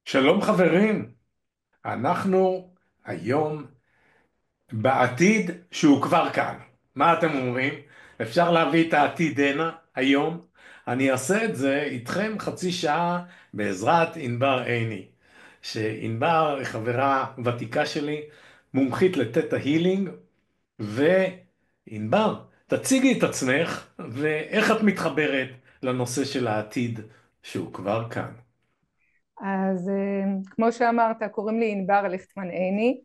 שלום חברים, אנחנו היום בעתיד שהוא כבר כאן. מה אתם אומרים? אפשר להביא את העתיד הנה היום? אני אעשה את זה איתכם חצי שעה בעזרת ענבר עיני, שענבר היא חברה ותיקה שלי, מומחית לתטא הילינג, וענבר, תציגי את עצמך ואיך את מתחברת לנושא של העתיד שהוא כבר כאן. אז כמו שאמרת, קוראים לי ענבר ליכטמן עיני.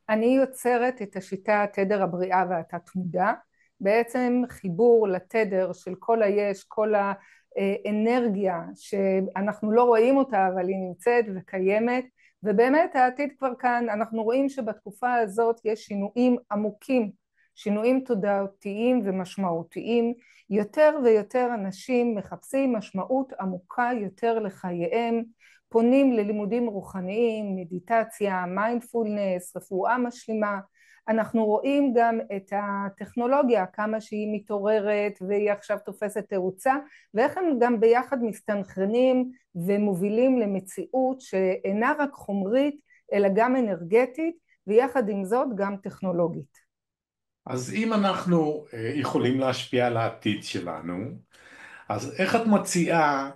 אני יוצרת את השיטה תדר הבריאה והתת מודע, בעצם חיבור לתדר של כל היש, כל האנרגיה שאנחנו לא רואים אותה אבל היא נמצאת וקיימת, ובאמת העתיד כבר כאן. אנחנו רואים שבתקופה הזאת יש שינויים עמוקים, שינויים תודעתיים ומשמעותיים. יותר ויותר אנשים מחפשים משמעות עמוקה יותר לחייהם, פונים ללימודים רוחניים, מדיטציה, מיינדפולנס, רפואה משלימה. אנחנו רואים גם את הטכנולוגיה, כמה שהיא מתעוררת והיא עכשיו תופסת תאוצה, ואיך הם גם ביחד מסתנכרנים ומובילים למציאות שאינה רק חומרית אלא גם אנרגטית, ויחד עם זאת גם טכנולוגית. אז אם אנחנו יכולים להשפיע על העתיד שלנו, אז איך את מציעה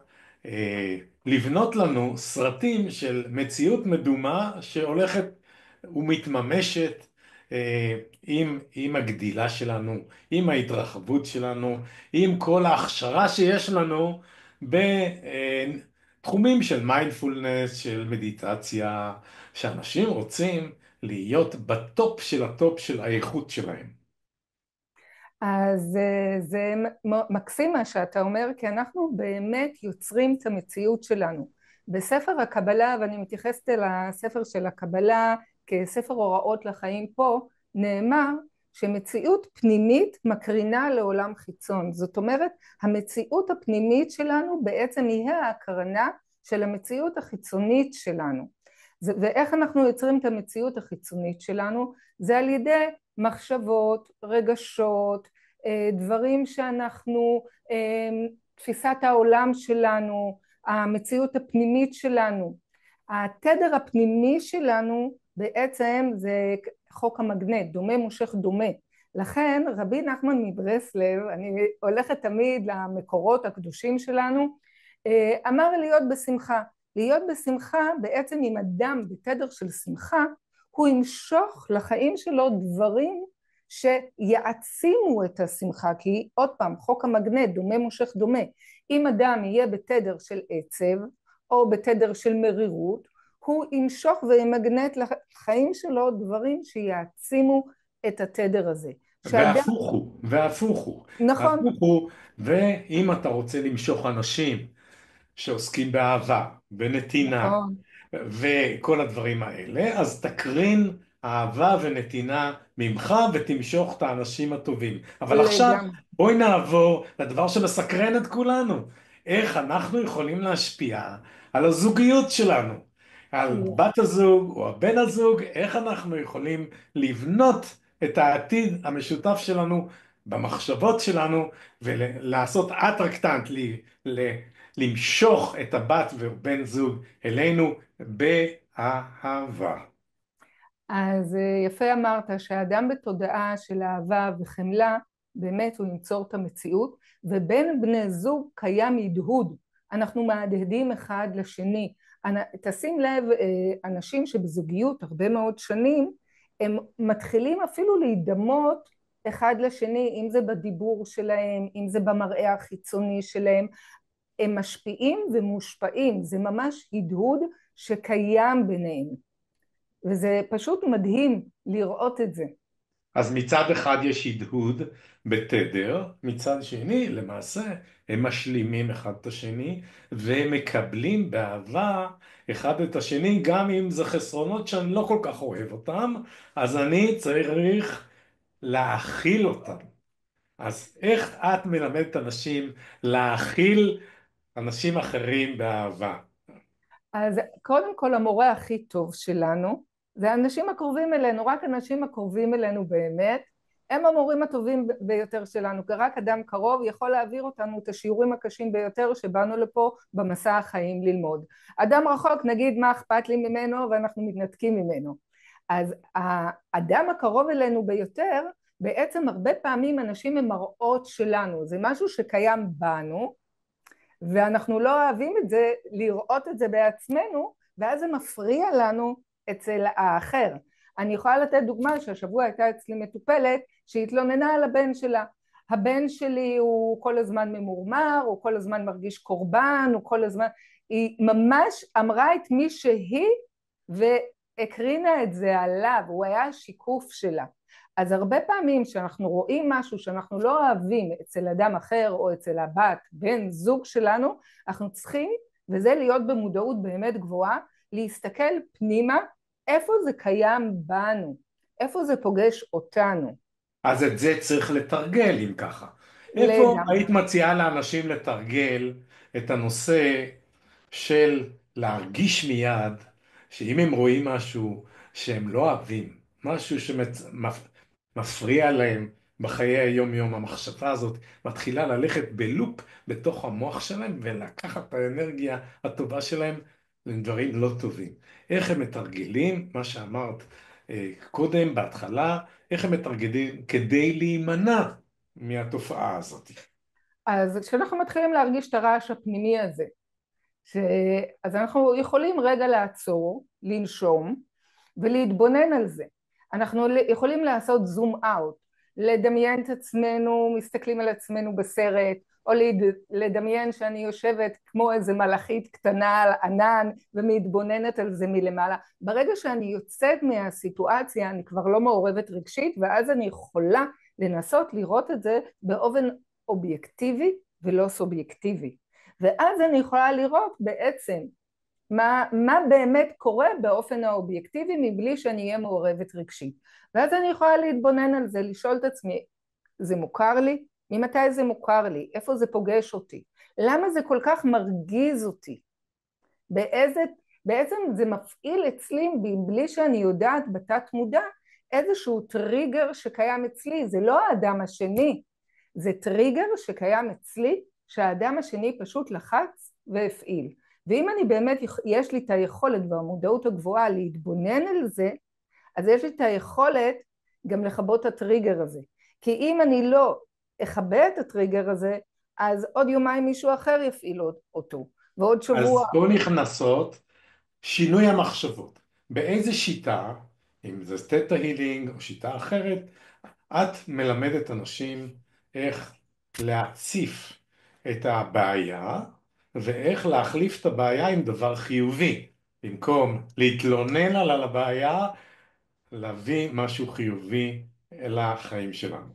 לבנות לנו סרטים של מציאות מדומה שהולכת ומתממשת עם הגדילה שלנו, עם ההתרחבות שלנו, עם כל ההכשרה שיש לנו בתחומים של מיינדפולנס, של מדיטציה, שאנשים רוצים להיות בטופ של הטופ של האיכות שלהם. אז זה מקסים מה שאתה אומר, כי אנחנו באמת יוצרים את המציאות שלנו. בספר הקבלה, ואני מתייחסת אל הספר של הקבלה כספר הוראות לחיים פה, נאמר שמציאות פנימית מקרינה לעולם חיצון. זאת אומרת, המציאות הפנימית שלנו בעצם היא ההקרנה של המציאות החיצונית שלנו. ואיך אנחנו יוצרים את המציאות החיצונית שלנו? זה על ידי מחשבות, רגשות, דברים שאנחנו, תפיסת העולם שלנו, המציאות הפנימית שלנו. התדר הפנימי שלנו בעצם זה חוק המגנט, דומה מושך דומה. לכן רבי נחמן מברסלב, אני הולכת תמיד למקורות הקדושים שלנו, אמר להיות בשמחה. להיות בשמחה, בעצם אם אדם בתדר של שמחה, הוא ימשוך לחיים שלו דברים שיעצימו את השמחה. כי עוד פעם, חוק המגנט, דומה מושך דומה. אם אדם יהיה בתדר של עצב או בתדר של מרירות, הוא ימשוך וימגנט לחיים שלו דברים שיעצימו את התדר הזה. שאדם, והפוך הוא, והפוך הוא, נכון, הפוך הוא, ואם אתה רוצה למשוך אנשים שעוסקים באהבה, בנתינה נכון, וכל הדברים האלה, אז תקרין אהבה ונתינה ממך ותמשוך את האנשים הטובים. אבל עכשיו לגמרי. בואי נעבור לדבר שמסקרן את כולנו. איך אנחנו יכולים להשפיע על הזוגיות שלנו, על בת הזוג או הבן הזוג, איך אנחנו יכולים לבנות את העתיד המשותף שלנו במחשבות שלנו ולעשות אטרקטנט למשוך את הבת ובן זוג אלינו באהבה. אז יפה אמרת שהאדם בתודעה של אהבה וחמלה, באמת הוא ייצור את המציאות, ובין בני זוג קיים הדהוד, אנחנו מהדהדים אחד לשני. תשים לב, אנשים שבזוגיות הרבה מאוד שנים, הם מתחילים אפילו להידמות אחד לשני, אם זה בדיבור שלהם, אם זה במראה החיצוני שלהם, הם משפיעים ומושפעים, זה ממש הדהוד שקיים ביניהם. וזה פשוט מדהים לראות את זה. אז מצד אחד יש הדהוד בתדר, מצד שני למעשה הם משלימים אחד את השני והם מקבלים באהבה אחד את השני, גם אם זה חסרונות שאני לא כל כך אוהב אותם, אז אני צריך להכיל אותם. אז איך את מלמדת אנשים להכיל אנשים אחרים באהבה? אז קודם כל המורה הכי טוב שלנו זה האנשים הקרובים אלינו, רק האנשים הקרובים אלינו באמת, הם המורים הטובים ביותר שלנו, כי רק אדם קרוב יכול להעביר אותנו את השיעורים הקשים ביותר שבאנו לפה במסע החיים ללמוד. אדם רחוק, נגיד מה אכפת לי ממנו ואנחנו מתנתקים ממנו. אז האדם הקרוב אלינו ביותר, בעצם הרבה פעמים אנשים הם מראות שלנו, זה משהו שקיים בנו, ואנחנו לא אוהבים את זה, לראות את זה בעצמנו, ואז זה מפריע לנו אצל האחר. אני יכולה לתת דוגמה שהשבוע הייתה אצלי מטופלת שהתלוננה על הבן שלה. הבן שלי הוא כל הזמן ממורמר, הוא כל הזמן מרגיש קורבן, הוא כל הזמן... היא ממש אמרה את מי שהיא והקרינה את זה עליו, הוא היה השיקוף שלה. אז הרבה פעמים שאנחנו רואים משהו שאנחנו לא אוהבים אצל אדם אחר או אצל הבת, בן זוג שלנו, אנחנו צריכים, וזה להיות במודעות באמת גבוהה, להסתכל פנימה איפה זה קיים בנו, איפה זה פוגש אותנו. אז את זה צריך לתרגל אם ככה. איפה לגמרי. היית מציעה לאנשים לתרגל את הנושא של להרגיש מיד שאם הם רואים משהו שהם לא אוהבים, משהו שמפריע להם בחיי היום יום, המחשבה הזאת מתחילה ללכת בלופ בתוך המוח שלהם ולקחת את האנרגיה הטובה שלהם לדברים לא טובים. איך הם מתרגלים, מה שאמרת קודם בהתחלה, איך הם מתרגלים כדי להימנע מהתופעה הזאת. אז כשאנחנו מתחילים להרגיש את הרעש הפנימי הזה, ש... אז אנחנו יכולים רגע לעצור, לנשום ולהתבונן על זה. אנחנו יכולים לעשות זום אאוט, לדמיין את עצמנו, מסתכלים על עצמנו בסרט, או לדמיין שאני יושבת כמו איזה מלאכית קטנה על ענן ומתבוננת על זה מלמעלה. ברגע שאני יוצאת מהסיטואציה אני כבר לא מעורבת רגשית, ואז אני יכולה לנסות לראות את זה באופן אובייקטיבי ולא סובייקטיבי. ואז אני יכולה לראות בעצם מה באמת קורה באופן האובייקטיבי מבלי שאני אהיה מעורבת רגשית. ואז אני יכולה להתבונן על זה, לשאול את עצמי, זה מוכר לי? ממתי זה מוכר לי? איפה זה פוגש אותי? למה זה כל כך מרגיז אותי? בעצם זה מפעיל אצלי בלי שאני יודעת בתת מודע איזשהו טריגר שקיים אצלי, זה לא האדם השני, זה טריגר שקיים אצלי שהאדם השני פשוט לחץ והפעיל. ואם אני באמת, יש לי את היכולת והמודעות הגבוהה להתבונן על זה, אז יש לי את היכולת גם לכבות את הטריגר הזה. כי אם אני לא אכבה את הטריגר הזה, אז עוד יומיים מישהו אחר יפעיל אותו, ועוד שבוע. אז פה נכנסות שינוי המחשבות. באיזה שיטה, אם זה תטא הילינג או שיטה אחרת, את מלמדת אנשים איך להציף את הבעיה ואיך להחליף את הבעיה עם דבר חיובי. במקום להתלונן על הבעיה, להביא משהו חיובי אל החיים שלנו.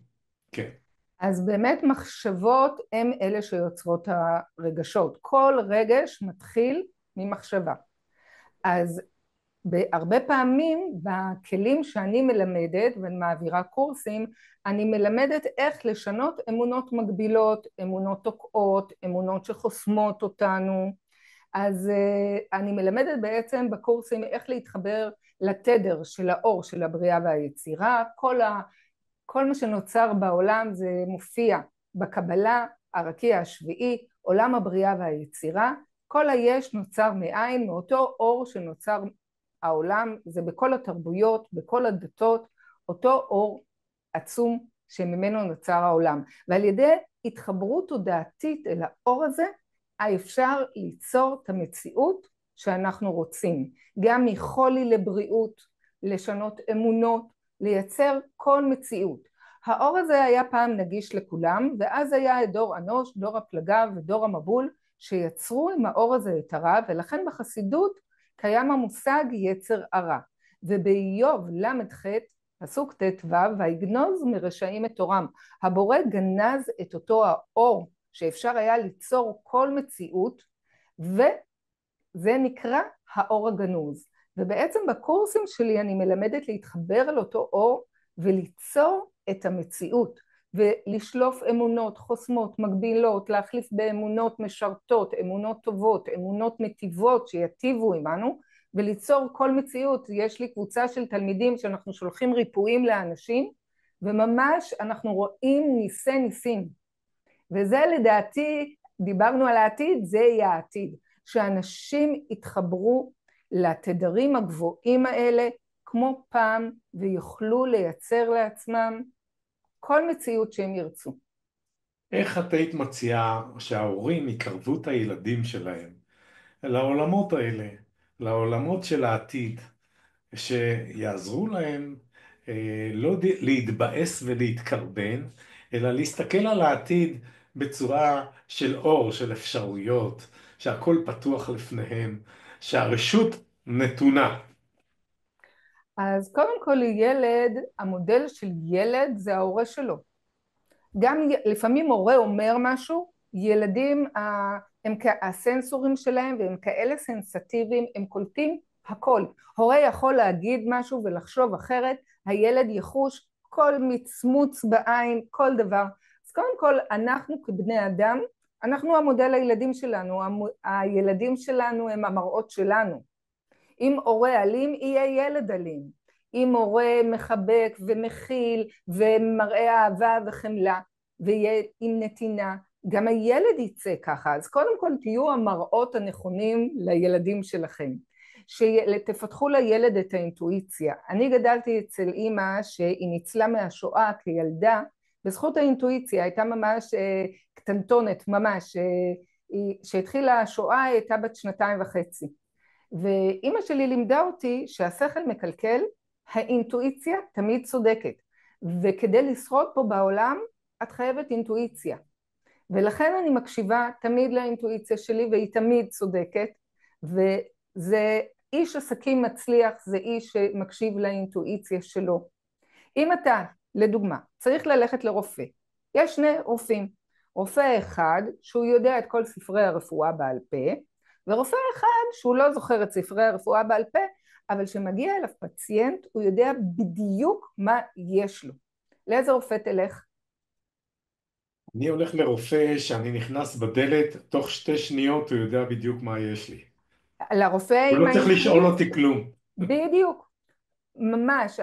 כן. אז באמת מחשבות הם אלה שיוצרות הרגשות. כל רגש מתחיל ממחשבה. אז בהרבה פעמים בכלים שאני מלמדת ואני מעבירה קורסים, אני מלמדת איך לשנות אמונות מגבילות, אמונות תוקעות, אמונות שחוסמות אותנו. אז אני מלמדת בעצם בקורסים איך להתחבר לתדר של האור של הבריאה והיצירה. כל מה שנוצר בעולם זה מופיע בקבלה, הרקיע השביעי, עולם הבריאה והיצירה. כל היש נוצר מאין, מאותו אור שנוצר העולם, זה בכל התרבויות, בכל הדתות, אותו אור עצום שממנו נוצר העולם. ועל ידי התחברות תודעתית אל האור הזה, אפשר ליצור את המציאות שאנחנו רוצים. גם מחולי לבריאות, לשנות אמונות, לייצר כל מציאות. האור הזה היה פעם נגיש לכולם, ואז היה את דור אנוש, דור הפלגה ודור המבול, שיצרו עם האור הזה את הרע, ולכן בחסידות קיים המושג יצר הרע. ובאיוב למ"ח, פסוק ט"ו, ויגנוז מרשעים את תורם. הבורא גנז את אותו האור שאפשר היה ליצור כל מציאות, וזה נקרא האור הגנוז. ובעצם בקורסים שלי אני מלמדת להתחבר על אותו אור וליצור את המציאות ולשלוף אמונות חוסמות, מגבילות, להחליף באמונות משרתות, אמונות טובות, אמונות מטיבות שיטיבו עמנו, וליצור כל מציאות. יש לי קבוצה של תלמידים שאנחנו שולחים ריפויים לאנשים וממש אנחנו רואים ניסי ניסים, וזה לדעתי, דיברנו על העתיד, זה יהיה העתיד, שאנשים יתחברו לתדרים הגבוהים האלה כמו פעם, ויוכלו לייצר לעצמם כל מציאות שהם ירצו. איך את היית מציעה שההורים יקרבו את הילדים שלהם לעולמות האלה, לעולמות של העתיד, שיעזרו להם לא להתבאס ולהתקרבן, אלא להסתכל על העתיד בצורה של אור, של אפשרויות, שהכל פתוח לפניהם, שהרשות נתונה. אז קודם כל ילד, המודל של ילד זה ההורה שלו. גם לפעמים הורה אומר משהו, ילדים הם הסנסורים שלהם והם כאלה סנסטיביים, הם קולטים הכל. הורה יכול להגיד משהו ולחשוב אחרת, הילד יחוש כל מצמוץ בעין, כל דבר. אז קודם כל אנחנו כבני אדם, אנחנו המודל לילדים שלנו, הילדים שלנו הם המראות שלנו. אם הורה אלים יהיה ילד אלים, אם הורה מחבק ומכיל ומראה אהבה וחמלה ויהיה עם נתינה, גם הילד יצא ככה. אז קודם כל תהיו המראות הנכונים לילדים שלכם, שתפתחו לילד את האינטואיציה. אני גדלתי אצל אימא שהיא ניצלה מהשואה כילדה בזכות האינטואיציה, הייתה ממש קטנטונת, ממש, שהתחילה השואה היא הייתה בת 2.5, ואימא שלי לימדה אותי שהשכל מקלקל, האינטואיציה תמיד צודקת, וכדי לשרוד פה בעולם את חייבת אינטואיציה, ולכן אני מקשיבה תמיד לאינטואיציה שלי והיא תמיד צודקת, וזה איש עסקים מצליח, זה איש שמקשיב לאינטואיציה שלו. אם אתה לדוגמה צריך ללכת לרופא, יש שני רופאים, רופא אחד שהוא יודע את כל ספרי הרפואה בעל פה, ורופא אחד שהוא לא זוכר את ספרי הרפואה בעל פה, אבל שמגיע אליו פציינט הוא יודע בדיוק מה יש לו. לאיזה רופא תלך? אני הולך לרופא שאני נכנס בדלת, תוך 2 שניות הוא יודע בדיוק מה יש לי. לרופא הוא עם לא צריך לשאול אותי האינטואיציה. כלום. בדיוק, ממש,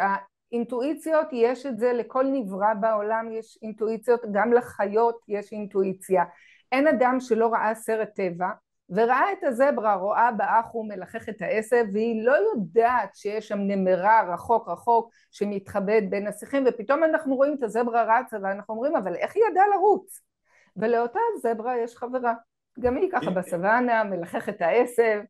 האינטואיציות יש את זה לכל נברא בעולם, יש אינטואיציות, גם לחיות יש אינטואיציה. אין אדם שלא ראה סרט טבע וראה את הזברה רואה באח ומלחך את העשב, והיא לא יודעת שיש שם נמרה רחוק רחוק שמתחבאת בין השיחים, ופתאום אנחנו רואים את הזברה רצה ואנחנו אומרים אבל איך היא ידעה לרוץ? ולאותה זברה יש חברה, גם היא ככה בסוואנה מלחך את העשב,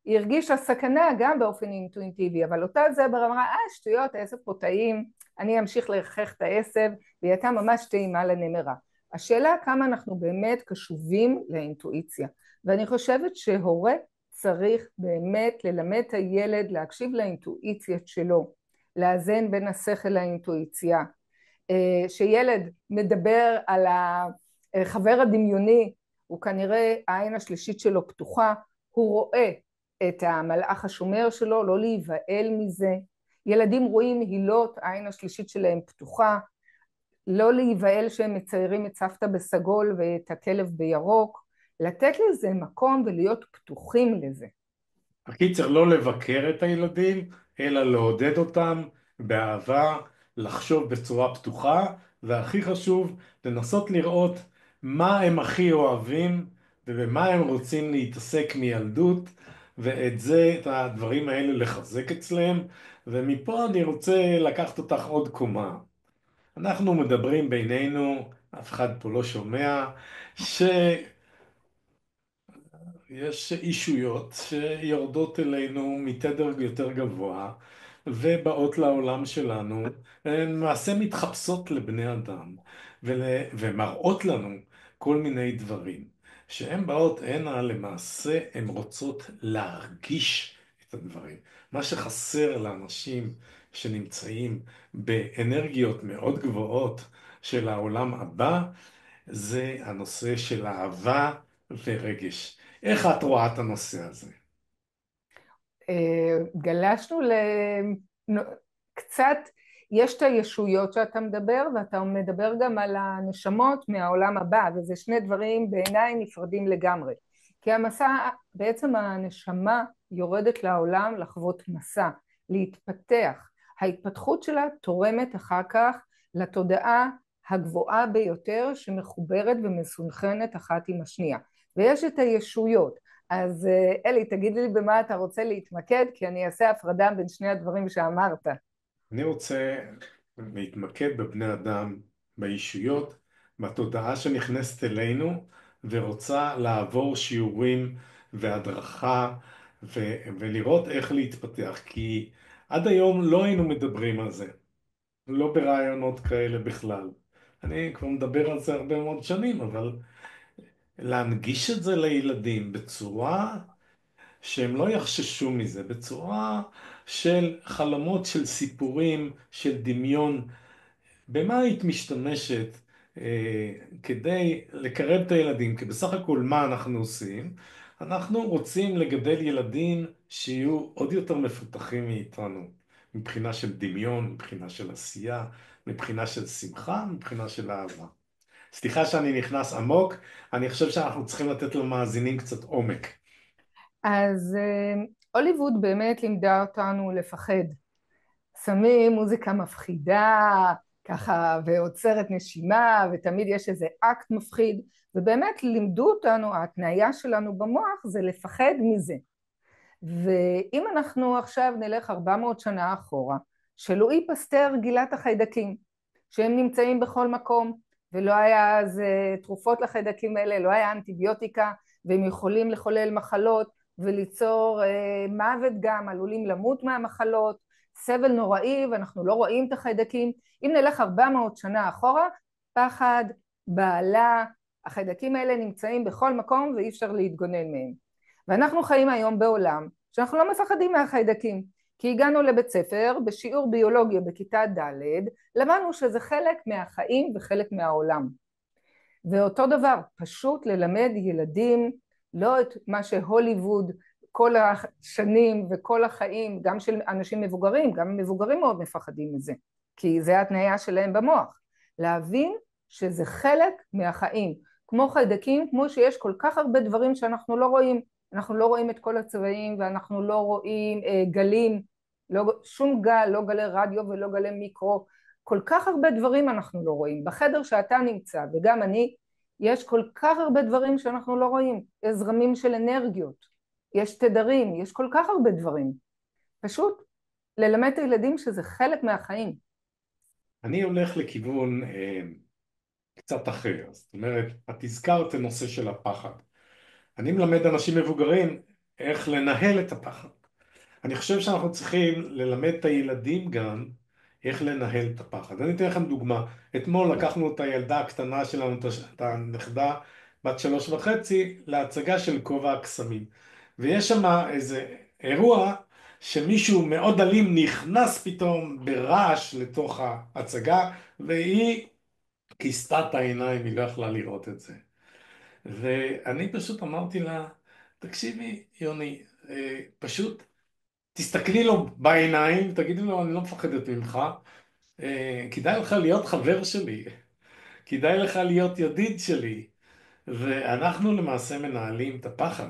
היא הרגישה סכנה גם באופן אינטואיטיבי, אבל אותה זברה אמרה, שטויות, העשב פה טעים, אני אמשיך לרחך את העשב, והיא הייתה ממש טעימה לנמרה. השאלה כמה אנחנו באמת קשובים לאינטואיציה, ואני חושבת שהורה צריך באמת ללמד את הילד להקשיב לאינטואיציה שלו, לאזן בין השכל לאינטואיציה. שילד מדבר על החבר הדמיוני, הוא כנראה העין השלישית שלו פתוחה, הוא רואה את המלאך השומר שלו, לא להיבהל מזה. ילדים רואים הילות, העין השלישית שלהם פתוחה, לא להיבהל שהם מציירים את סבתא בסגול ואת הכלב בירוק, לתת לזה מקום ולהיות פתוחים לזה. הקיצר, לא לבקר את הילדים, אלא לעודד אותם באהבה, לחשוב בצורה פתוחה, והכי חשוב, לנסות לראות מה הם הכי אוהבים ובמה הם רוצים להתעסק מילדות, ואת זה, את הדברים האלה לחזק אצלם. ומפה אני רוצה לקחת אותך עוד קומה. אנחנו מדברים בינינו, אף אחד פה לא שומע, יש אישויות שיורדות אלינו מתדר יותר גבוה ובאות לעולם שלנו, הן למעשה מתחפשות לבני אדם ומראות לנו כל מיני דברים. שהן באות הנה למעשה הן רוצות להרגיש את הדברים. מה שחסר לאנשים שנמצאים באנרגיות מאוד גבוהות של העולם הבא זה הנושא של אהבה ורגש. איך את רואה את הנושא הזה? גלשנו קצת, יש את הישויות שאתה מדבר, ואתה מדבר גם על הנשמות מהעולם הבא, וזה שני דברים בעיניי נפרדים לגמרי. כי המסע, בעצם הנשמה יורדת לעולם לחוות מסע, להתפתח. ההתפתחות שלה תורמת אחר כך לתודעה הגבוהה ביותר שמחוברת ומסונכרנת אחת עם השנייה. ויש את הישויות. אז אלי, תגיד לי במה אתה רוצה להתמקד, כי אני אעשה הפרדה בין שני הדברים שאמרת. אני רוצה להתמקד בבני אדם, בישויות, בתודעה שנכנסת אלינו ורוצה לעבור שיעורים והדרכה ולראות איך להתפתח, כי עד היום לא היינו מדברים על זה, לא ברעיונות כאלה בכלל. אני כבר מדבר על זה הרבה מאוד שנים, אבל להנגיש את זה לילדים בצורה שהם לא יחששו מזה, בצורה של חלומות, של סיפורים, של דמיון. במה היית משתמשת כדי לקרב את הילדים? כי בסך הכל מה אנחנו עושים? אנחנו רוצים לגדל ילדים שיהיו עוד יותר מפותחים מאיתנו, מבחינה של דמיון, מבחינה של עשייה, מבחינה של שמחה, מבחינה של אהבה. סליחה שאני נכנס עמוק, אני חושב שאנחנו צריכים לתת למאזינים קצת עומק. אז הוליווד באמת לימדה אותנו לפחד. שמים מוזיקה מפחידה, ככה, ועוצרת נשימה, ותמיד יש איזה אקט מפחיד, ובאמת לימדו אותנו, ההתניה שלנו במוח זה לפחד מזה. ואם אנחנו עכשיו נלך 400 שנה אחורה, שלואי פסטר גילה את החיידקים, שהם נמצאים בכל מקום, ולא היה אז תרופות לחיידקים האלה, לא היה אנטיביוטיקה, והם יכולים לחולל מחלות וליצור מוות גם, עלולים למות מהמחלות, סבל נוראי, ואנחנו לא רואים את החיידקים. אם נלך 400 שנה אחורה, פחד, בעלה, החיידקים האלה נמצאים בכל מקום ואי אפשר להתגונן מהם. ואנחנו חיים היום בעולם שאנחנו לא מפחדים מהחיידקים, כי הגענו לבית ספר בשיעור ביולוגיה בכיתה ד', למדנו שזה חלק מהחיים וחלק מהעולם. ואותו דבר, פשוט ללמד ילדים לא את מה שהוליווד כל השנים וכל החיים, גם של אנשים מבוגרים, גם מבוגרים מאוד מפחדים מזה, כי זה התניה שלהם במוח, להבין שזה חלק מהחיים, כמו חיידקים, כמו שיש כל כך הרבה דברים שאנחנו לא רואים, אנחנו לא רואים את כל הצבעים ואנחנו לא רואים גלים, לא, שום גל, לא גלי רדיו ולא גלי מיקרו, כל כך הרבה דברים אנחנו לא רואים. בחדר שאתה נמצא וגם אני, יש כל כך הרבה דברים שאנחנו לא רואים, יש זרמים של אנרגיות, יש תדרים, יש כל כך הרבה דברים. פשוט ללמד את הילדים שזה חלק מהחיים. אני הולך לכיוון קצת אחר. זאת אומרת, את הזכרת את הנושא של הפחד. אני מלמד אנשים מבוגרים איך לנהל את הפחד. אני חושב שאנחנו צריכים ללמד את הילדים גם איך לנהל את הפחד. אני אתן לכם דוגמה. אתמול לקחנו את הילדה הקטנה שלנו, את הנכדה בת 3.5, להצגה של כובע הקסמים. ויש שם איזה אירוע שמישהו מאוד אלים נכנס פתאום ברעש לתוך ההצגה, והיא כיסתה את העיניים, היא לא יכלה לראות את זה. ואני פשוט אמרתי לה, תקשיבי יוני, פשוט תסתכלי לו בעיניים, תגידי לו אני לא מפחדת ממך, כדאי לך להיות חבר שלי, כדאי לך להיות ידיד שלי. ואנחנו למעשה מנהלים את הפחד.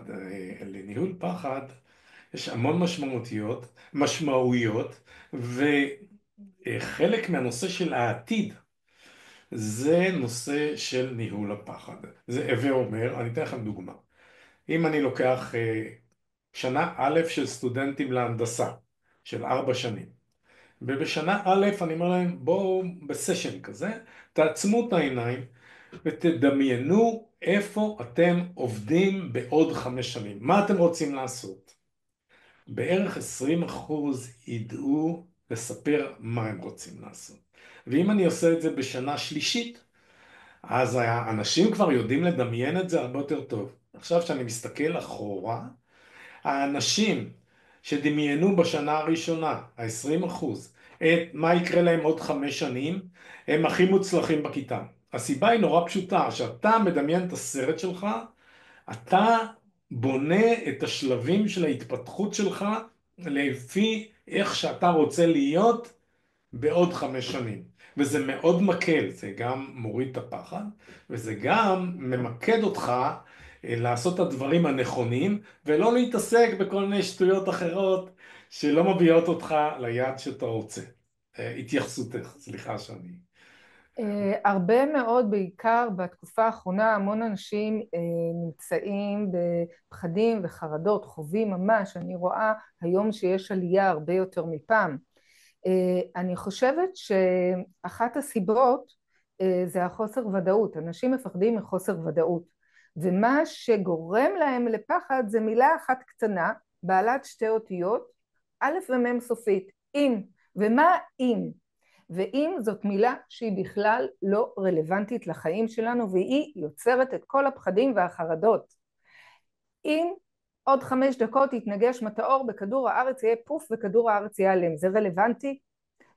לניהול פחד יש המון משמעויות, וחלק מהנושא של העתיד זה נושא של ניהול הפחד. זה הווה אומר, אני אתן לכם דוגמה. אם אני לוקח שנה א' של סטודנטים להנדסה, של 4 שנים, ובשנה א' אני אומר להם, בואו בסשן כזה, תעצמו את העיניים ותדמיינו איפה אתם עובדים בעוד 5 שנים. מה אתם רוצים לעשות? בערך 20% ידעו לספר מה הם רוצים לעשות. ואם אני עושה את זה בשנה שלישית, אז האנשים כבר יודעים לדמיין את זה הרבה יותר טוב. עכשיו שאני מסתכל אחורה, האנשים שדמיינו בשנה הראשונה, ה-20%, את מה יקרה להם עוד 5 שנים, הם הכי מוצלחים בכיתה. הסיבה היא נורא פשוטה, שאתה מדמיין את הסרט שלך, אתה בונה את השלבים של ההתפתחות שלך לפי איך שאתה רוצה להיות בעוד 5 שנים. וזה מאוד מקל, זה גם מוריד את הפחד, וזה גם ממקד אותך לעשות את הדברים הנכונים, ולא להתעסק בכל מיני שטויות אחרות שלא מביאות אותך ליעד שאתה רוצה. התייחסותך, סליחה שאני... הרבה מאוד, בעיקר בתקופה האחרונה, המון אנשים נמצאים בפחדים וחרדות, חווים ממש, אני רואה היום שיש עלייה הרבה יותר מפעם. אני חושבת שאחת הסיבות זה החוסר ודאות, אנשים מפחדים מחוסר ודאות, ומה שגורם להם לפחד זה מילה אחת קטנה, בעלת שתי אותיות, א' ומ' סופית, אם, ומה אם? ואם זאת מילה שהיא בכלל לא רלוונטית לחיים שלנו והיא יוצרת את כל הפחדים והחרדות. אם עוד 5 דקות יתנגש מטאור בכדור הארץ יהיה פוף וכדור הארץ ייעלם, זה רלוונטי?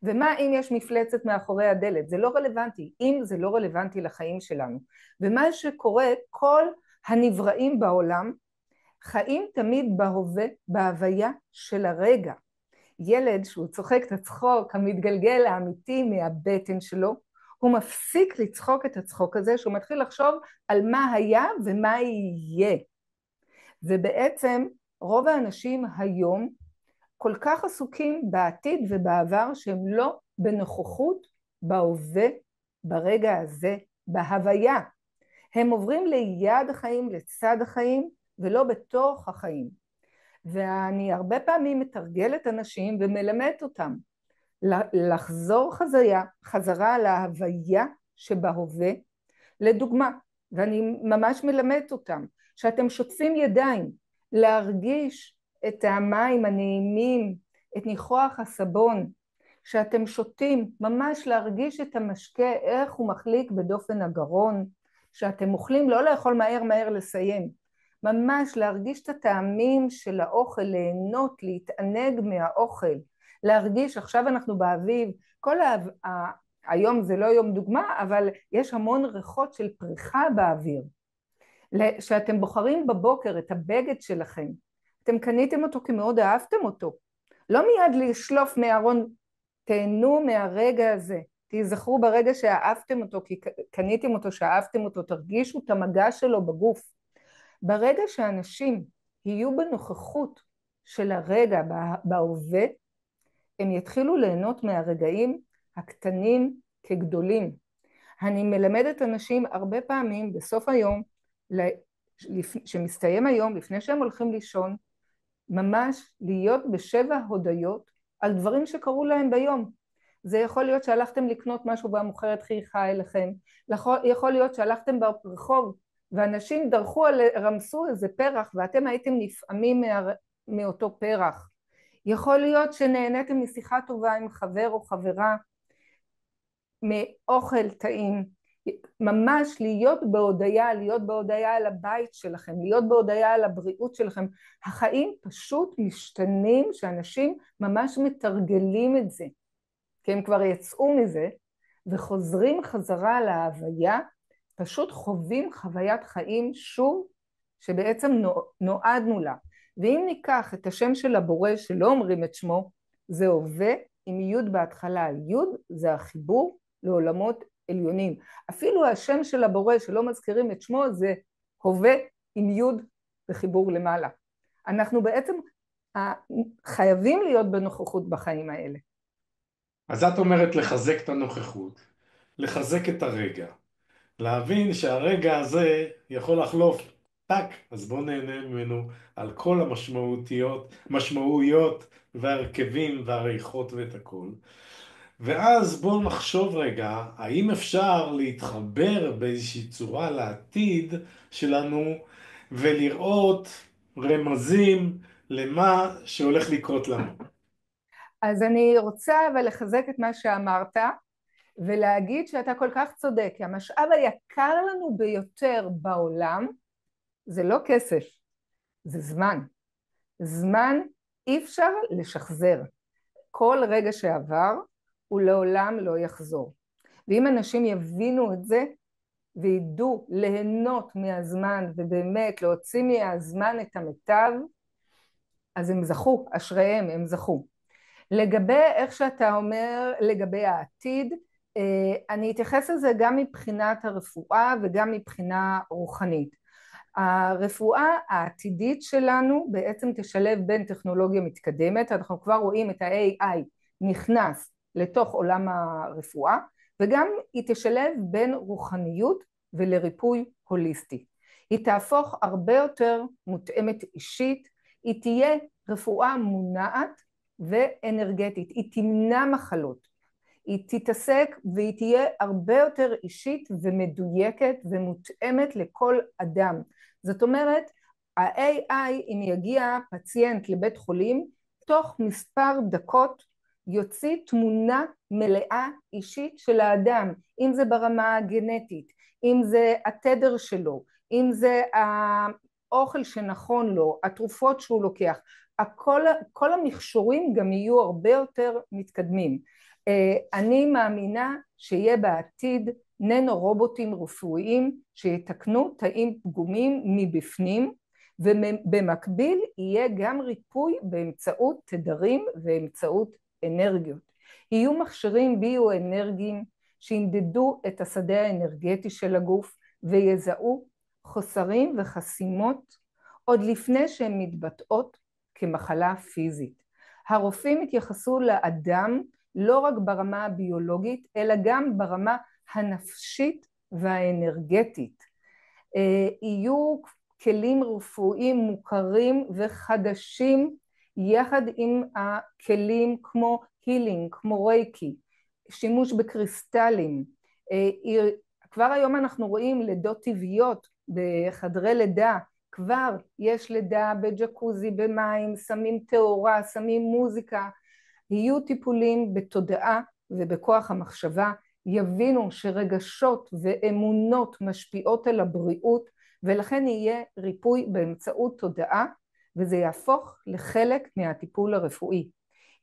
ומה אם יש מפלצת מאחורי הדלת? זה לא רלוונטי, אם זה לא רלוונטי לחיים שלנו. ומה שקורה, כל הנבראים בעולם חיים תמיד בהווה, בהוויה של הרגע. ילד שהוא צוחק את הצחוק המתגלגל האמיתי מהבטן שלו, הוא מפסיק לצחוק את הצחוק הזה, שהוא מתחיל לחשוב על מה היה ומה יהיה. ובעצם רוב האנשים היום כל כך עסוקים בעתיד ובעבר שהם לא בנוכחות, בהווה, ברגע הזה, בהוויה. הם עוברים ליד החיים, לצד החיים, ולא בתוך החיים. ואני הרבה פעמים מתרגלת אנשים ומלמדת אותם לחזור חזרה להוויה שבהווה. לדוגמה, ואני ממש מלמדת אותם, שאתם שוטפים ידיים, להרגיש את המים הנעימים, את ניחוח הסבון, שאתם שותים, ממש להרגיש את המשקה, איך הוא מחליק בדופן הגרון, שאתם אוכלים, לא לאכול מהר מהר לסיים, ממש להרגיש את הטעמים של האוכל, ליהנות, להתענג מהאוכל, להרגיש, עכשיו אנחנו באביב, היום זה לא יום דוגמה, אבל יש המון ריחות של פריחה באוויר, שאתם בוחרים בבוקר את הבגד שלכם, אתם קניתם אותו כי מאוד אהבתם אותו, לא מיד לשלוף מהארון, תהנו מהרגע הזה, תזכרו ברגע שאהבתם אותו, כי קניתם אותו, שאהבתם אותו, תרגישו את המגע שלו בגוף. ברגע שאנשים יהיו בנוכחות של הרגע, בהווה, הם יתחילו ליהנות מהרגעים הקטנים כגדולים. אני מלמדת אנשים הרבה פעמים בסוף היום, שמסתיים היום, לפני שהם הולכים לישון, ממש להיות ב7 הודיות על דברים שקרו להם ביום. זה יכול להיות שהלכתם לקנות משהו והמוכרת חייכה אליכם, יכול להיות שהלכתם ברחוב ואנשים רמסו איזה פרח ואתם הייתם נפעמים מאותו פרח. יכול להיות שנהניתם משיחה טובה עם חבר או חברה, מאוכל טעים, ממש להיות בהודיה על הבית שלכם, להיות בהודיה על הבריאות שלכם. החיים פשוט משתנים שאנשים ממש מתרגלים את זה, כי הם כבר יצאו מזה וחוזרים חזרה להוויה, פשוט חווים חוויית חיים שוב שבעצם נועדנו לה. ואם ניקח את השם של הבורא שלא אומרים את שמו, זה הווה עם י' בהתחלה. י' זה החיבור לעולמות עליונים. אפילו השם של הבורא שלא מזכירים את שמו זה הווה עם י' וחיבור למעלה. אנחנו בעצם חייבים להיות בנוכחות בחיים האלה. אז את אומרת לחזק את הנוכחות, לחזק את הרגע, להבין שהרגע הזה יכול לחלוף טק, אז בואו נהנה ממנו על כל המשמעויות והרכבים והריחות ואת הכל. ואז בואו נחשוב רגע, האם אפשר להתחבר באיזושהי צורה לעתיד שלנו ולראות רמזים למה שהולך לקרות לנו. אז אני רוצה אבל לחזק את מה שאמרת, ולהגיד שאתה כל כך צודק, כי המשאב היקר לנו ביותר בעולם, זה לא כסף, זה זמן. זמן אי אפשר לשחזר. כל רגע שעבר הוא לעולם לא יחזור. ואם אנשים יבינו את זה, וידעו ליהנות מהזמן, ובאמת להוציא מהזמן את המיטב, אז הם זכו, אשריהם, הם זכו. לגבי איך שאתה אומר, לגבי העתיד, אני אתייחס לזה גם מבחינת הרפואה וגם מבחינה רוחנית. הרפואה העתידית שלנו בעצם תשלב בין טכנולוגיה מתקדמת, אנחנו כבר רואים את ה-AI נכנס לתוך עולם הרפואה, וגם היא תשלב בין רוחניות ולריפוי הוליסטי. היא תהפוך הרבה יותר מותאמת אישית, היא תהיה רפואה מונעת ואנרגטית, היא תמנע מחלות, היא תתעסק והיא תהיה הרבה יותר אישית ומדויקת ומותאמת לכל אדם. זאת אומרת, ה-AI, אם יגיע פציינט לבית חולים, תוך מספר דקות יוציא תמונה מלאה אישית של האדם, אם זה ברמה הגנטית, אם זה התדר שלו, אם זה האוכל שנכון לו, התרופות שהוא לוקח, כל המכשורים גם יהיו הרבה יותר מתקדמים. אני מאמינה שיהיה בעתיד ננו רובוטים רפואיים שיתקנו תאים פגומים מבפנים, ובמקביל יהיה גם ריפוי באמצעות תדרים ואמצעות אנרגיות. יהיו מכשירים ביו-אנרגיים שימדדו את השדה האנרגטי של הגוף ויזהו חוסרים וחסימות עוד לפני שהן מתבטאות כמחלה פיזית. הרופאים התייחסו לאדם לא רק ברמה הביולוגית, אלא גם ברמה הנפשית והאנרגטית. יהיו כלים רפואיים מוכרים וחדשים, יחד עם הכלים כמו הילינג, כמו רייקי, שימוש בקריסטלים. כבר היום אנחנו רואים לידות טבעיות בחדרי לידה, כבר יש לידה בג'קוזי, במים, שמים תאורה, שמים מוזיקה. יהיו טיפולים בתודעה ובכוח המחשבה, יבינו שרגשות ואמונות משפיעות על הבריאות, ולכן יהיה ריפוי באמצעות תודעה, וזה יהפוך לחלק מהטיפול הרפואי.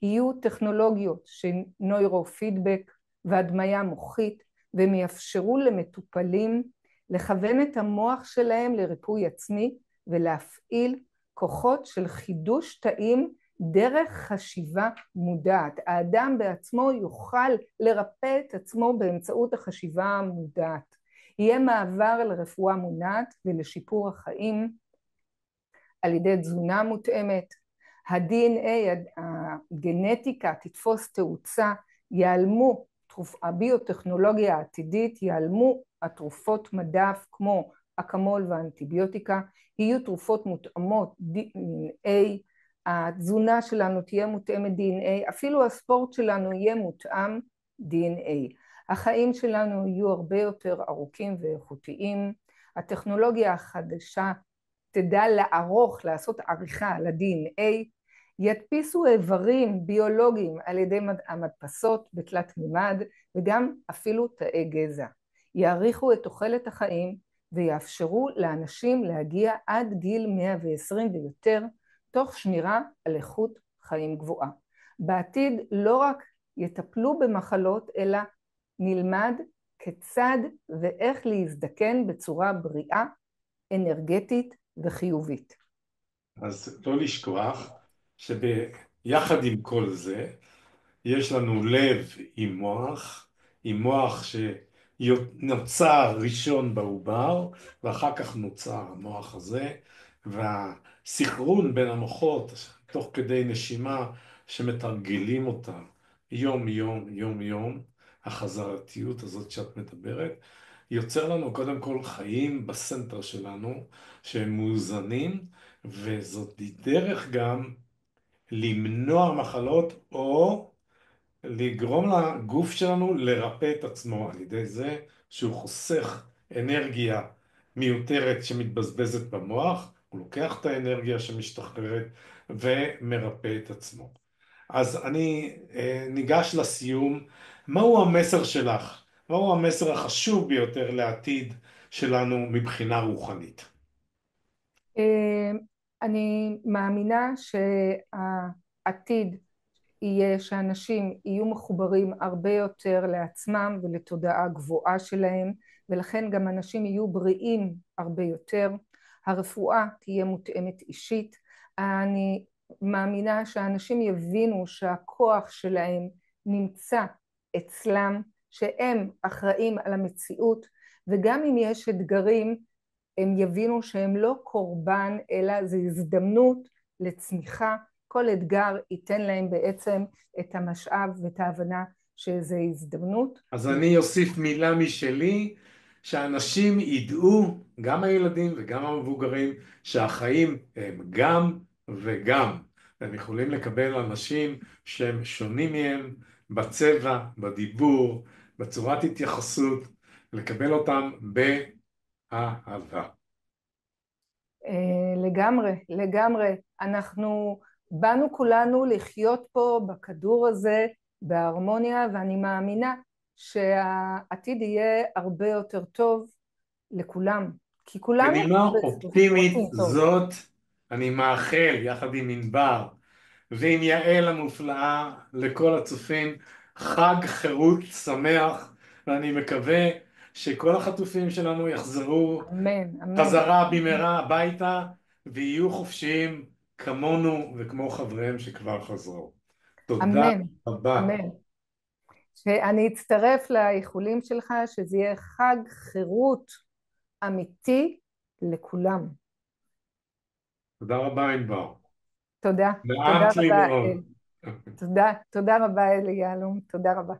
יהיו טכנולוגיות של נוירופידבק והדמיה מוחית, והם יאפשרו למטופלים לכוון את המוח שלהם לריפוי עצמי, ולהפעיל כוחות של חידוש תאים דרך חשיבה מודעת. האדם בעצמו יוכל לרפא את עצמו באמצעות החשיבה המודעת. יהיה מעבר לרפואה מונעת ולשיפור החיים על ידי תזונה מותאמת. ה-DNA, הגנטיקה תתפוס תאוצה, ייעלמו, הביוטכנולוגיה העתידית, ייעלמו התרופות מדף כמו אקמול ואנטיביוטיקה, יהיו תרופות מותאמות DNA, התזונה שלנו תהיה מותאמת DNA, אפילו הספורט שלנו יהיה מותאם DNA. החיים שלנו יהיו הרבה יותר ארוכים ואיכותיים, הטכנולוגיה החדשה תדע לעשות עריכה ל-DNA, ידפיסו איברים ביולוגיים על ידי המדפסות בתלת מימד, וגם אפילו תאי גזע. יאריכו את תוחלת החיים ויאפשרו לאנשים להגיע עד גיל 120 ויותר, תוך שמירה על איכות חיים גבוהה. בעתיד לא רק יטפלו במחלות, אלא נלמד כיצד ואיך להזדקן בצורה בריאה, אנרגטית וחיובית. אז לא לשכוח שביחד עם כל זה, יש לנו לב עם מוח שנוצר ראשון בעובר, ואחר כך נוצר המוח הזה, והסחרון בין המוחות, תוך כדי נשימה שמתרגלים אותה יום יום, יום יום, החזרתיות הזאת שאת מדברת, יוצר לנו קודם כל חיים בסנטר שלנו, שהם מאוזנים, וזאת דרך גם למנוע מחלות או לגרום לגוף שלנו לרפא את עצמו על ידי זה שהוא חוסך אנרגיה מיותרת שמתבזבזת במוח, הוא לוקח את האנרגיה שמשתחררת ומרפא את עצמו. אז אני ניגש לסיום. מהו המסר שלך? מהו המסר החשוב ביותר לעתיד שלנו מבחינה רוחנית? אני מאמינה שהעתיד יהיה שאנשים יהיו מחוברים הרבה יותר לעצמם ולתודעה גבוהה שלהם, ולכן גם אנשים יהיו בריאים הרבה יותר. הרפואה תהיה מותאמת אישית. אני מאמינה שאנשים יבינו שהכוח שלהם נמצא אצלם, שהם אחראים על המציאות, וגם אם יש אתגרים, הם יבינו שהם לא קורבן, אלא זו הזדמנות לצמיחה. כל אתגר ייתן להם בעצם את המשאב ואת ההבנה שזו הזדמנות. אז אני אוסיף מילה משלי, שאנשים ידעו, גם הילדים וגם המבוגרים, שהחיים הם גם וגם. הם יכולים לקבל אנשים שהם שונים מהם בצבע, בדיבור, בצורת התייחסות, לקבל אותם באהבה. לגמרי, לגמרי. אנחנו באנו כולנו לחיות פה בכדור הזה בהרמוניה, ואני מאמינה שהעתיד יהיה הרבה יותר טוב לכולם, כי כולנו בנימה אופטימית רוצים טוב. זאת, אני מאחל יחד עם ענבר ועם יעל המופלאה לכל הצופים חג חירות שמח, ואני מקווה שכל החטופים שלנו יחזרו אמן, אמן, חזרה במהרה הביתה ויהיו חופשיים כמונו וכמו חבריהם שכבר חזרו. תודה אמן, רבה. אמן. שאני אצטרף לאיחולים שלך, שזה יהיה חג חירות אמיתי לכולם. תודה רבה ענבר. תודה, תודה נעמת לי רבה מאוד. אל. תודה, תודה רבה אלי יהלום, תודה רבה.